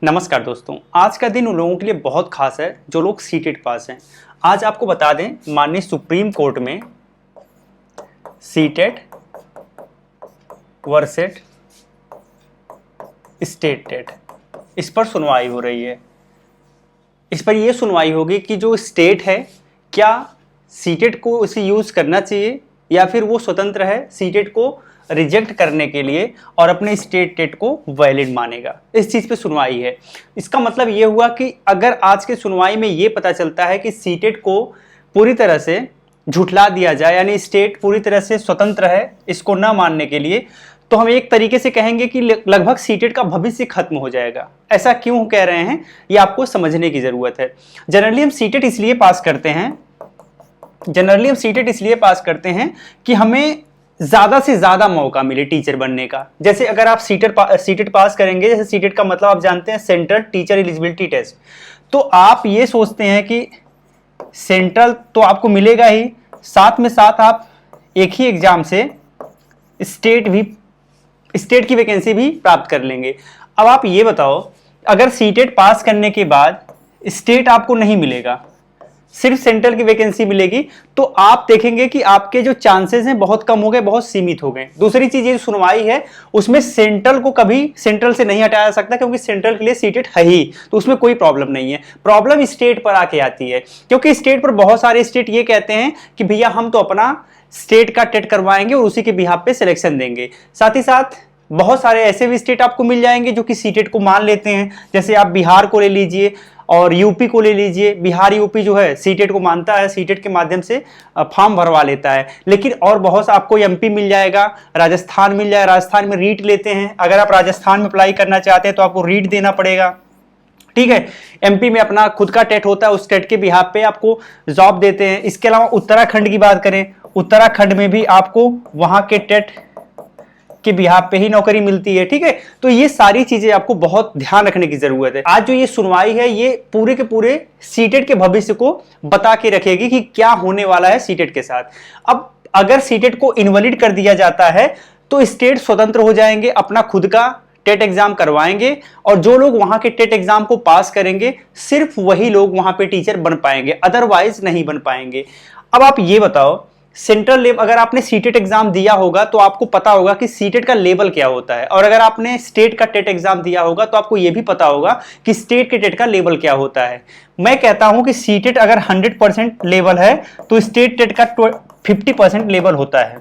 नमस्कार दोस्तों, आज का दिन उन लोगों के लिए बहुत खास है जो लोग सीटेट पास हैं। आज आपको बता दें, माननीय सुप्रीम कोर्ट में सीटेट वर्सेस स्टेट टेट इस पर सुनवाई हो रही है। इस पर यह सुनवाई होगी कि जो स्टेट है क्या सीटेट को उसे यूज करना चाहिए या फिर वो स्वतंत्र है सीटेट को रिजेक्ट करने के लिए और अपने स्टेट टेट को वैलिड मानेगा। इस चीज़ पे सुनवाई है। इसका मतलब ये हुआ कि अगर आज के सुनवाई में ये पता चलता है कि सीटेट को पूरी तरह से झुठला दिया जाए, यानी स्टेट पूरी तरह से स्वतंत्र है इसको ना मानने के लिए, तो हम एक तरीके से कहेंगे कि लगभग सीटेट का भविष्य खत्म हो जाएगा। ऐसा क्यों कह रहे हैं ये आपको समझने की ज़रूरत है। जनरली हम सीटेट इसलिए पास करते हैं कि हमें ज़्यादा से ज़्यादा मौका मिले टीचर बनने का। जैसे अगर आप सीटेट पास करेंगे, जैसे सीटेट का मतलब आप जानते हैं सेंट्रल टीचर एलिजिबिलिटी टेस्ट, तो आप ये सोचते हैं कि सेंट्रल तो आपको मिलेगा ही, साथ में साथ आप एक ही एग्जाम से स्टेट की वैकेंसी भी प्राप्त कर लेंगे। अब आप ये बताओ, अगर सीटेट पास करने के बाद स्टेट आपको नहीं मिलेगा, सिर्फ सेंट्रल की वैकेंसी मिलेगी, तो आप देखेंगे कि आपके जो चांसेस हैं बहुत कम हो गए, बहुत सीमित हो गए। दूसरी चीज ये सुनवाई है उसमें सेंट्रल को कभी सेंट्रल से नहीं हटाया जा सकता, क्योंकि सेंट्रल के लिए सीटेट है ही, तो उसमें कोई प्रॉब्लम नहीं है। प्रॉब्लम स्टेट पर आके आती है, क्योंकि स्टेट पर बहुत सारे स्टेट ये कहते हैं कि भैया हम तो अपना स्टेट का टेट करवाएंगे और उसी के बिहाफ पे सिलेक्शन देंगे। साथ ही साथ बहुत सारे ऐसे भी स्टेट आपको मिल जाएंगे जो कि सीटेट को मान लेते हैं। जैसे आप बिहार को ले लीजिए और यूपी को ले लीजिए। बिहार यूपी जो है सीटेट को मानता है, सीटेट के माध्यम से फॉर्म भरवा लेता है। लेकिन और बहुत सा आपको एमपी मिल जाएगा, राजस्थान मिल जाएगा। राजस्थान में रीट लेते हैं, अगर आप राजस्थान में अप्लाई करना चाहते हैं तो आपको रीट देना पड़ेगा, ठीक है। एमपी में अपना खुद का टेट होता है, उस टेट के बिहाफ पे आपको जॉब देते हैं। इसके अलावा उत्तराखंड की बात करें, उत्तराखंड में भी आपको वहां के टेट के बिहाफ पे ही नौकरी मिलती है, ठीक है। तो ये सारी चीजें आपको बहुत ध्यान रखने की जरूरत है। आज जो ये सुनवाई है ये पूरे के पूरे सीटेट के भविष्य को बता के रखेगी कि क्या होने वाला है सीटेट के साथ। अब अगर सीटेट को इनवैलिड कर दिया जाता है तो स्टेट स्वतंत्र हो जाएंगे, अपना खुद का टेट एग्जाम करवाएंगे और जो लोग वहां के टेट एग्जाम को पास करेंगे सिर्फ वही लोग वहां पे टीचर बन पाएंगे, अदरवाइज नहीं बन पाएंगे। अब आप ये बताओ, सेंट्रल लेवल अगर आपने सीटेट एग्जाम दिया होगा तो आपको पता होगा कि सीटेट का लेवल क्या होता है, और अगर आपने स्टेट का टेट एग्जाम दिया होगा तो आपको यह भी पता होगा कि स्टेट के टेट का लेवल क्या होता है। मैं कहता हूं कि सीटेट अगर 100% लेवल है तो स्टेट टेट का 50% लेवल होता है,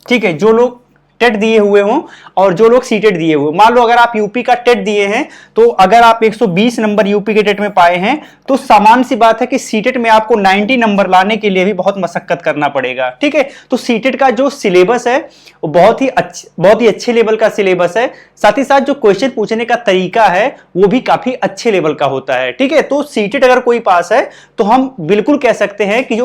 ठीक है। जो लोग टेट दिए हुए हों और जो लोग सीटेट दिए हुए, मान लो अगर आप यूपी का टेट दिए हैं तो अगर आप 120 नंबर यूपी के टेट में पाए हैं तो सामान्य सी बात है कि सीटेट में आपको 90 नंबर लाने के लिए भी बहुत मशक्कत करना पड़ेगा, ठीक है। तो सीटेट का जो सिलेबस है वो बहुत ही अच्छे लेवल का सिलेबस है। साथ ही साथ जो क्वेश्चन पूछने का तरीका है वो भी काफी अच्छे लेवल का होता है, ठीक है। तो सीटेट अगर कोई पास है तो हम बिल्कुल कह सकते हैं कि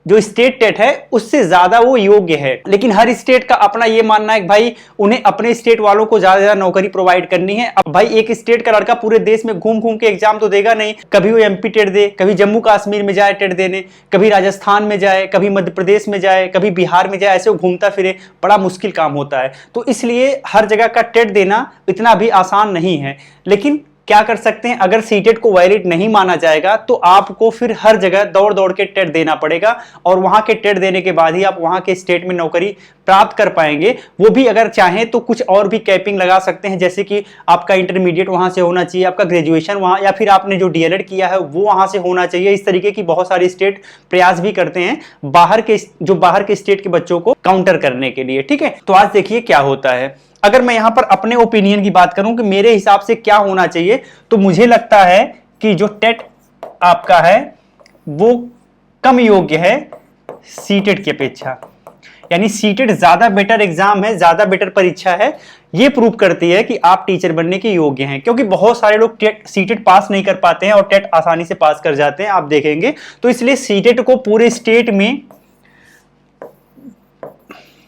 जो स्टेट टेट है उससे ज्यादा वो योग्य है। लेकिन हर स्टेट का अपना ये मानना है कि भाई उन्हें अपने स्टेट वालों को ज्यादा से ज्यादा नौकरी प्रोवाइड करनी है। अब भाई एक स्टेट का लड़का पूरे देश में घूम घूम के एग्जाम तो देगा नहीं, कभी वो एमपी टेट दे, कभी जम्मू कश्मीर में जाए टेट देने, कभी राजस्थान में जाए, कभी मध्य प्रदेश में जाए, कभी बिहार में जाए, ऐसे वो घूमता फिरे, बड़ा मुश्किल काम होता है। तो इसलिए हर जगह का टेट देना इतना भी आसान नहीं है। लेकिन क्या कर सकते हैं, अगर सीटेट को वैलिड नहीं माना जाएगा तो आपको फिर हर जगह दौड़ दौड़ के टेट देना पड़ेगा और वहां के टेट देने के बाद ही आप वहां के स्टेट में नौकरी प्राप्त कर पाएंगे। वो भी अगर चाहें तो कुछ और भी कैपिंग लगा सकते हैं, जैसे कि आपका इंटरमीडिएट वहां से होना चाहिए, आपका ग्रेजुएशन वहां, या फिर आपने जो डीएलएड किया है वो वहां से होना चाहिए। इस तरीके की बहुत सारे स्टेट प्रयास भी करते हैं बाहर के स्टेट के बच्चों को काउंटर करने के लिए, ठीक है। तो आज देखिए क्या होता है। अगर मैं यहां पर अपने ओपिनियन की बात करूं कि मेरे हिसाब से क्या होना चाहिए, तो मुझे लगता है कि जो टेट आपका है वो कम योग्य है सीटेट की अपेक्षा, यानी सीटेट ज्यादा बेटर एग्जाम है, ज्यादा बेटर परीक्षा है। ये प्रूव करती है कि आप टीचर बनने के योग्य हैं, क्योंकि बहुत सारे लोग सीटेट पास नहीं कर पाते हैं और टेट आसानी से पास कर जाते हैं, आप देखेंगे। तो इसलिए सीटेट को पूरे स्टेट में,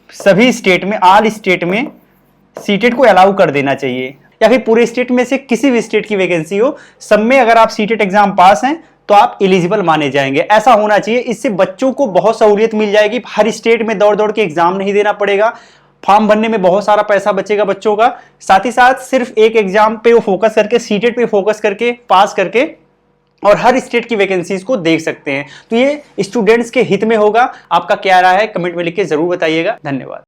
सभी स्टेट में, ऑल स्टेट में सीटेट को अलाउ कर देना चाहिए, या फिर पूरे स्टेट में से किसी भी स्टेट की वैकेंसी हो, सब में अगर आप सीटेट एग्जाम पास हैं तो आप एलिजिबल माने जाएंगे। ऐसा होना चाहिए, इससे बच्चों को बहुत सहूलियत मिल जाएगी। हर स्टेट में दौड़ दौड़ के एग्जाम नहीं देना पड़ेगा, फॉर्म भरने में बहुत सारा पैसा बचेगा बच्चों का, साथ ही साथ सिर्फ एक एग्जाम पे वो फोकस करके, सीटेट पे फोकस करके पास करके और हर स्टेट की वैकेंसीज को देख सकते हैं। तो ये स्टूडेंट्स के हित में होगा। आपका क्या राय है कमेंट में लिख के जरूर बताइएगा। धन्यवाद।